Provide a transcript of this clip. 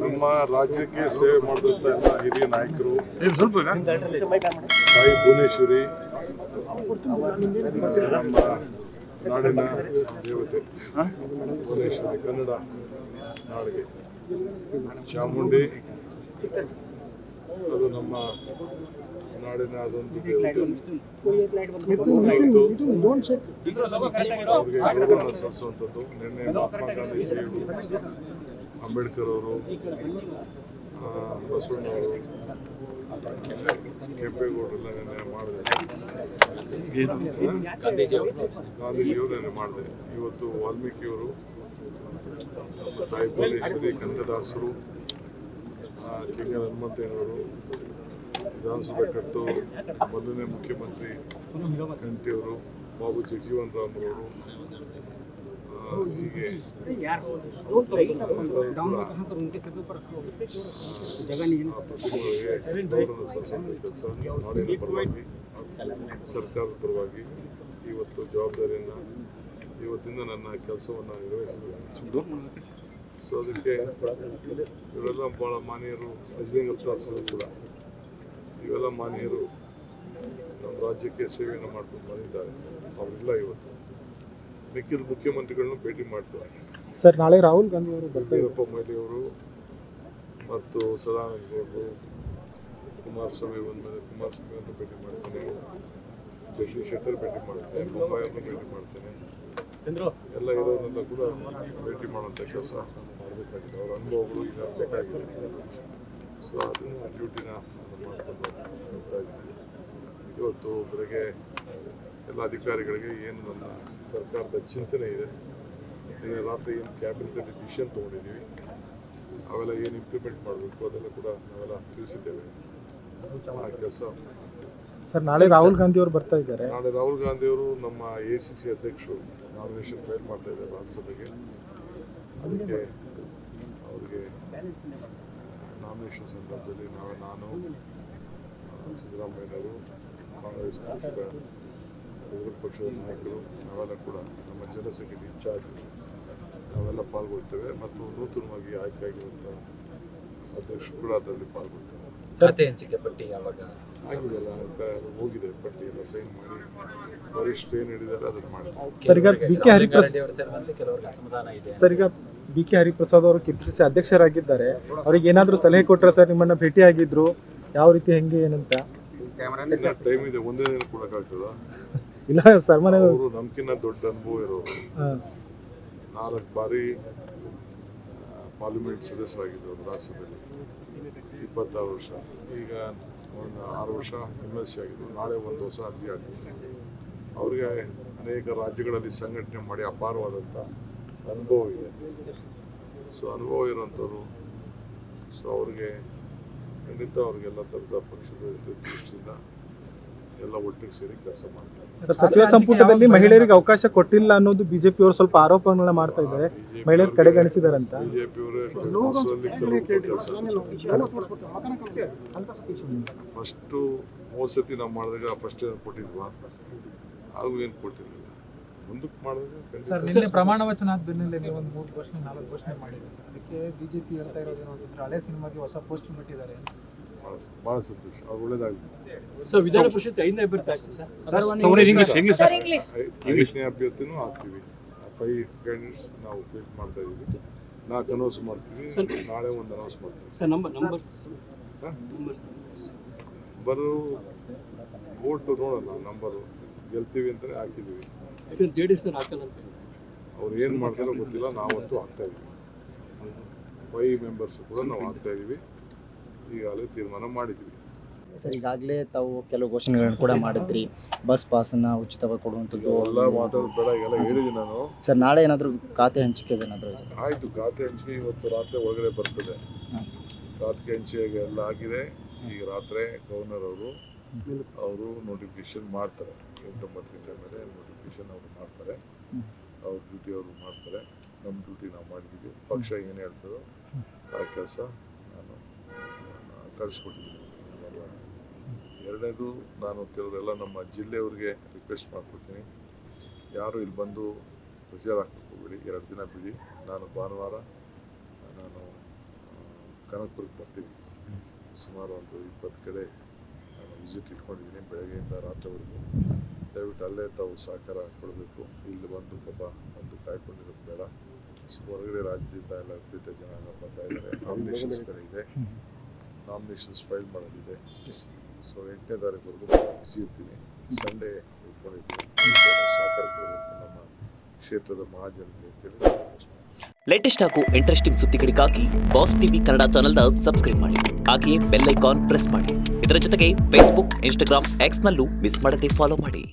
ನಮ್ಮ ರಾಜ್ಯಕ್ಕೆ ಸೇವೆ ಮಾಡಿದಂಥ ಎಲ್ಲ ಹಿರಿಯ ನಾಯಕರು ತಾಯಿ ಭುವನೇಶ್ವರಿ ನಮ್ಮ ನಾಡಿನ ದೇವತೆ ಭುವನೇಶ್ವರಿ ಕನ್ನಡ ನಾಡಿಗೆ ಚಾಮುಂಡಿ ಅದು ನಮ್ಮ ನಾಡಿನ ಅದೊಂದು ಅವ್ರಿಗೆ ಗೌರವ ಸಲ್ಲಿಸುವಂಥದ್ದು. ನಿನ್ನೆ ಮಹಾತ್ಮ ಗಾಂಧೀಜಿಯವರು, ಅಂಬೇಡ್ಕರ್ ಅವರು, ಬಸವಣ್ಣವರು, ಕೆಂಪೇಗೌಡರೆಲ್ಲ ನೆನ್ನೆ ಮಾಡಿದೆ. ಗಾಂಧೀಜಿಯವರು ನೆನ್ನೆ ಮಾಡಿದೆ. ಇವತ್ತು ವಾಲ್ಮೀಕಿಯವರು, ನಮ್ಮ ತಾಯಿ ಭುವನೇಶ್ವರಿ, ಕನಕದಾಸರು, ಕೆಂಗಲ್ ಹನುಮಂತಯ್ಯನವರು, ವಿಧಾನಸಭೆ ಕಟ್ಟು ಮೊದಲನೇ ಮುಖ್ಯಮಂತ್ರಿ ಕಂಠಿಯವರು, ಬಾಬು ಜಗಜೀವನ್ ರಾಮ್ರವರು, ಹೀಗೆ ಕೆಲಸ ನಾಡಿನ ಪರವಾಗಿ, ಸರ್ಕಾರದ ಪರವಾಗಿ ಇವತ್ತು ಜವಾಬ್ದಾರಿಯನ್ನು ಇವತ್ತಿಂದ ನನ್ನ ಕೆಲಸವನ್ನು ನಿರ್ವಹಿಸಿದೆ. ಸೊ ಅದಕ್ಕೆ ಇವರೆಲ್ಲ ಭಾಳ ಮಾನ್ಯರು, ಅಜ್ಲಿಂಗಪ್ಪ ಕೂಡ ಇವೆಲ್ಲ ಮಾನ್ಯರು ನಮ್ಮ ರಾಜ್ಯಕ್ಕೆ ಸೇವೆಯನ್ನು ಮಾಡ್ಕೊಂಡು ಬಂದಿದ್ದಾರೆ. ಅವರೆಲ್ಲ ಇವತ್ತು ಮಿಕ್ಕಿದ ಮುಖ್ಯಮಂತ್ರಿಗಳನ್ನು ಭೇಟಿ ಮಾಡ್ತಾರೆ. ಸರ್, ನಾಳೆ ರಾಹುಲ್ ಗಾಂಧಿ ಅವರು, ವೀರಪ್ಪ ಮೊಯ್ಲಿ ಅವರು ಮತ್ತು ಸದಾನಂದ ಗೌಡರು, ಕುಮಾರಸ್ವಾಮಿ ಬಂದಮೇಲೆ ಕುಮಾರಸ್ವಾಮಿಯನ್ನು ಭೇಟಿ ಮಾಡ್ತೇನೆ, ಜಗದೀಶ್ ಶೆಟ್ಟರ್ ಭೇಟಿ ಮಾಡ್ತೇನೆ, ಬೊಮ್ಮಾಯಿಯವ್ರನ್ನ ಭೇಟಿ ಮಾಡ್ತೇನೆ. ಎಲ್ಲ ಇರೋರನ್ನೆಲ್ಲ ಕೂಡ ಭೇಟಿ ಮಾಡುವಂಥ ಕೆಲಸ ಮಾಡಬೇಕಾಗಿದೆ. ಅವರ ಅನುಭವಗಳು ಈಗ ಬೇಕಾಗಿದೆ. ಸೊ ಅದನ್ನು ಡ್ಯೂಟಿನ ಮಾಡಿಕೊಂಡು ಹೋಗ್ತಾ ಇದ್ದೀನಿ. ಇವತ್ತು ಬೆಳಗ್ಗೆ ಎಲ್ಲ ಅಧಿಕಾರಿಗಳಿಗೆ ಏನು ನನ್ನ ಸರ್ಕಾರದ ಚಿಂತನೆ ಇದೆ, ಈಗ ರಾತ್ರಿ ಏನು ಕ್ಯಾಬಿನೆಟಲ್ಲಿ ಡಿಸಿಷನ್ ತೊಗೊಂಡಿದ್ದೀವಿ, ಅವೆಲ್ಲ ಏನು ಇಂಪ್ಲಿಮೆಂಟ್ ಮಾಡಬೇಕು ಅದೆಲ್ಲ ಕೂಡ ನಾವೆಲ್ಲ ತಿಳಿಸಿದ್ದೇವೆ. ಆ ಕೆಲಸ. ಸರ್, ನಾಳೆ ರಾಹುಲ್ ಗಾಂಧಿ ಅವರು ಬರ್ತಾ ಇದ್ದಾರೆ. ನಾಳೆ ರಾಹುಲ್ ಗಾಂಧಿ ಅವರು ನಮ್ಮ ACC ಅಧ್ಯಕ್ಷರು ನಾಮಿನೇಷನ್ ಫೈಲ್ ಮಾಡ್ತಾ ಇದ್ದಾರೆ ರಾಜ್ಯಸಭೆಗೆ. ಅದಕ್ಕೆ ಅವರಿಗೆ ನಾಮಿನೇಷನ್ ಸಂದರ್ಭದಲ್ಲಿ ನಾನು ಸಿದ್ದರಾಮಯ್ಯನವರು, ಕಾಂಗ್ರೆಸ್ ಪಕ್ಷದ ವಿರೋಧ ಪಕ್ಷದ ನಾಯಕರು, ನಾವೆಲ್ಲ ಕೂಡ ನಮ್ಮ ಜನಸಂಖ್ಯೆಗೆ ಇನ್ಚಾರ್ಜ್ ನಾವೆಲ್ಲ ಪಾಲ್ಗೊಳ್ತೇವೆ. ಮತ್ತು ನೂತನವಾಗಿ ಆಯ್ಕೆಯಾಗಿರುವಂಥ ಅಧ್ಯಕ್ಷರು ಕೂಡ ಅದರಲ್ಲಿ ಪಾಲ್ಗೊಳ್ತೇವೆ. ಖಾತೆ ಹಂಚಿಕೆ ಪಟ್ಟಿ ಯಾವಾಗ ಆಗಿದೆಲ್ಲ ಹೋಗಿದೆ, ಪಟ್ಟಿ ಎಲ್ಲ ಸೈನ್ ಮಾಡಿ ವರಿಷ್ಠ ಏನು ಹೇಳಿದ್ದಾರೆ ಅದನ್ನು ಮಾಡಿದ್ದಾರೆ. ಸರ್, ಈಗ BK ಹರಿಪ್ರಸಾದ್ ಅವರು KPCC ಅಧ್ಯಕ್ಷರಾಗಿದ್ದಾರೆ. ಅವ್ರಿಗೆ ಏನಾದರೂ ಸಲಹೆ ಕೊಟ್ಟರೆ ಸರ್, ನಿಮ್ಮನ್ನ ಭೇಟಿ ಆಗಿದ್ರು, ಯಾವ ರೀತಿ ಹೆಂಗೆ ಏನಂತ? ಟೈಮ್ ಇದೆ, ಒಂದೇ ದಿನ ಕೊಡೋಕ್ಕಾಗ್ತದ? ಇಲ್ಲ ಸರ್, ಅವರು ನಮ್ಕಿನ್ನ ದೊಡ್ಡ ಅನುಭವ ಇರೋರು. 4 ಬಾರಿ ಪಾರ್ಲಿಮೆಂಟ್ ಸದಸ್ಯರಾಗಿದ್ದವರು, ರಾಜ್ಯಸಭೆಯಲ್ಲಿ 26 ವರ್ಷ, ಈಗ ಒಂದು 6 ವರ್ಷ MLC ಆಗಿದ್ದು, ನಾಳೆ ಒಂದು ಹೊಸ ಅರ್ಜಿ ಆಗ್ತದೆ. ಅವ್ರಿಗೆ ಅನೇಕ ರಾಜ್ಯಗಳಲ್ಲಿ ಸಂಘಟನೆ ಮಾಡಿ ಅಪಾರವಾದಂಥ ಅನುಭವ ಇದೆ. ಸೊ ಅನುಭವ ಇರೋಂಥವ್ರು. ಸೊ ಅವ್ರಿಗೆ ಖಂಡಿತ ಅವ್ರಿಗೆಲ್ಲ ಥರದ ಪಕ್ಷದ ದೃಷ್ಟಿಯಿಂದ ಎಲ್ಲ ಒಟ್ಟಿಗೆ ಸೇರಿ ಕೆಲಸ ಮಾಡ್ತಾರೆ. ಸರ್, ಸಚಿವ ಸಂಪುಟದಲ್ಲಿ ಮಹಿಳೆಯರಿಗೆ ಅವಕಾಶ ಕೊಟ್ಟಿಲ್ಲ ಅನ್ನೋದು BJP ಅವರು ಸ್ವಲ್ಪ ಆರೋಪಗಳನ್ನ ಮಾಡ್ತಾ ಇದ್ದಾರೆ, ಮಹಿಳೆಯರು ಕಡೆಗಣಿಸಿದಾರಂತ. BJP ಅವರೇ ಕೆಲಸ ಫಸ್ಟು ಹೋದ ಸತಿ ನಾವು ಮಾಡಿದಾಗ ಫಸ್ಟ್ ಏನು ಕೊಟ್ಟಿದ್ವಾ, ಹಾಗೂ ಏನು ಕೊಟ್ಟಿರಲಿಲ್ಲ. ಮುಂದಕ್ಕೆ ಮಾಡಿದಾಗ ಸರ್, ನಿನ್ನೆ ಪ್ರಮಾಣ ವಚನ ಆದ ಬೆನ್ನಲ್ಲೇ ನೀವು ಒಂದು 3 ಘೋಷಣೆ 4 ಘೋಷಣೆ ಮಾಡಿದೆ ಸರ್. ಅದಕ್ಕೆ BJP ಹೇಳ್ತಾ ಇರೋದು ಅಂತಂದ್ರೆ ಹಳೆ ಸಿನಿಮಾಗೆ ಹೊಸ ಪೋಸ್ಟರ್ ಬಿಟ್ಟಿದ್ದಾರೆ. ಭಾಳ ಸಂತೋಷ, ಅವ್ರು ಒಳ್ಳೇದಾಗಲಿ. ಸರ್, ವಿಧಾನ ಪರಿಷತ್ 5ನೇ ಅಭ್ಯರ್ಥಿ ಆಗ್ತದೆ ಸರ್. 5ನೇ ಅಭ್ಯರ್ಥಿನೂ ಆಗ್ತೀವಿ. 5 ಕ್ಯಾಂಡಿಡೇಟ್ಸ್ ನಾವು ಫೇಸ್ ಮಾಡ್ತಾ ಇದ್ದೀವಿ. 4 ಅನೌನ್ಸ್ ಮಾಡ್ತೀವಿ, ನಾಳೆ ಒಂದು ಅನೌನ್ಸ್ ಮಾಡ್ತೀವಿ. ಸರ್, ನಂಬರ್ಸ್ ನಂಬರು ಓಟು ನೋಡೋಣ, ನಂಬರು ಗೆಲ್ತೀವಿ ಅಂತಲೇ ಹಾಕಿದ್ದೀವಿ. JDS ಹಾಕಲ್ಲ ಅಂತ ಅವ್ರು ಏನು ಮಾಡ್ತಾರೋ ಗೊತ್ತಿಲ್ಲ, ನಾವಂತೂ ಹಾಕ್ತಾ ಇದ್ದೀವಿ. 5 ಮೆಂಬರ್ಸ್ ಕೂಡ ನಾವು ಹಾಕ್ತಾ ಇದ್ದೀವಿ. ಈಗಾಗಲೇ ತೀರ್ಮಾನ ಮಾಡಿದ್ದೀವಿ. ಸರ್, ಈಗಾಗಲೇ ತಾವು ಕೆಲವು ಘೋಷಣೆಗಳನ್ನು ಕೂಡ ಮಾಡಿದ್ರಿ, ಬಸ್ ಪಾಸನ್ನು ಉಚಿತವಾಗಿ ಕೊಡುವಂಥದ್ದು ಎಲ್ಲ ಮಾತಾಡೋದು ಬೇಡ, ಎಲ್ಲ ಹೇಳಿದ್ದೀನಿ ನಾನು. ಸರ್, ನಾಳೆ ಏನಾದರೂ ಖಾತೆ ಹಂಚಿಕೆ ಏನಾದರೂ? ಆಯಿತು, ಖಾತೆ ಹಂಚಿಕೆ ಇವತ್ತು ರಾತ್ರಿ ಒಳಗಡೆ ಬರ್ತದೆ. ಖಾತೆ ಹಂಚಿಕೆ ಎಲ್ಲ ಆಗಿದೆ. ಈಗ ರಾತ್ರಿ ಗವರ್ನರ್ ಅವರು ನೋಟಿಫಿಕೇಶನ್ ಮಾಡ್ತಾರೆ. 8-9 ಗಂಟೆ ಮೇಲೆ ನೋಟಿಫಿಕೇಶನ್ ಅವರು ಮಾಡ್ತಾರೆ. ಅವ್ರ ಡ್ಯೂಟಿ ಅವರು ಮಾಡ್ತಾರೆ, ನಮ್ಮ ಡ್ಯೂಟಿ ನಾವು ಮಾಡಿದ್ದೀವಿ. ಪಕ್ಷ ಏನು ಹೇಳ್ತದೋ ಆ ಕೆಲಸ ನಾನು ಕಳಿಸ್ಕೊಟ್ಟಿದ್ದೀನಿ. ಎರಡನೇದು, ನಾನು ಕೆಲವರೆಲ್ಲ ನಮ್ಮ ಜಿಲ್ಲೆಯವ್ರಿಗೆ ರಿಕ್ವೆಸ್ಟ್ ಮಾಡ್ಕೊಡ್ತೀನಿ, ಯಾರು ಇಲ್ಲಿ ಬಂದು ಪ್ರೆಷರ್ ಹಾಕಕ್ಕೆ ಹೋಗ್ಬೇಡಿ, 2 ದಿನ ಬಿಡಿ. ನಾನು ಭಾನುವಾರ ನಾನು ಕನಕಪುರಕ್ಕೆ ಬರ್ತೀನಿ. ಸುಮಾರು ಒಂದು 20 ಕಡೆ ನಾನು ವಿಸಿಟ್ ಇಟ್ಕೊಂಡಿದ್ದೀನಿ ಬೆಳಗ್ಗೆಯಿಂದ ರಾತ್ರಿವರೆಗೂ. ದಯವಿಟ್ಟು ಅಲ್ಲೇ ತಾವು ಸಹಕಾರ ಕೊಡಬೇಕು. ಇಲ್ಲಿ ಬಂದು ಪಾಪ ಒಂದು ಕಾಯ್ಕೊಂಡಿರೋದು ಬೇಡ. ಹೊರಗಡೆ ರಾಜ್ಯದಿಂದ ಎಲ್ಲ ವಿಪರೀತ ಜನ ಬರ್ತಾ ಇದ್ದಾರೆ. ನಾಮಿನೇಷನ್ಸ್ ಬೇರೆ ಇದೆ, ನಾಮಿನೇಷನ್ಸ್ ಫೈಲ್ ಮಾಡೋದಿದೆ. ಸೊ 8ನೇ ತಾರೀಕುವರೆಗೂ ಬಿಸಿ ಇರ್ತೀನಿ. ಸಂಡೇ ಇಟ್ಕೊಂಡಿದ್ದೀನಿ. ಸಹಕಾರ ಕೊಡಬೇಕು ನಮ್ಮ ಕ್ಷೇತ್ರದ ಮಹಾಜನತೆ ಅಂತೇಳಿ. ಲೇಟೆಸ್ಟ್ ಹಾಗೂ ಇಂಟ್ರೆಸ್ಟಿಂಗ್ ಸುದ್ದಿಗಳಿಗಾಗಿ ಬಾಸ್ ಟಿವಿ ಕನ್ನಡ ಚಾನೆಲ್ನ ಸಬ್ಸ್ಕ್ರೈಬ್ ಮಾಡಿ. ಹಾಗೆಯೇ ಬೆಲ್ ಐಕಾನ್ ಪ್ರೆಸ್ ಮಾಡಿ. ಇದರ ಜೊತೆಗೆ ಫೇಸ್ಬುಕ್, ಇನ್ಸ್ಟಾಗ್ರಾಮ್, ಎಕ್ಸ್ನಲ್ಲೂ ಮಿಸ್ ಮಾಡದೆ ಫಾಲೋ ಮಾಡಿ.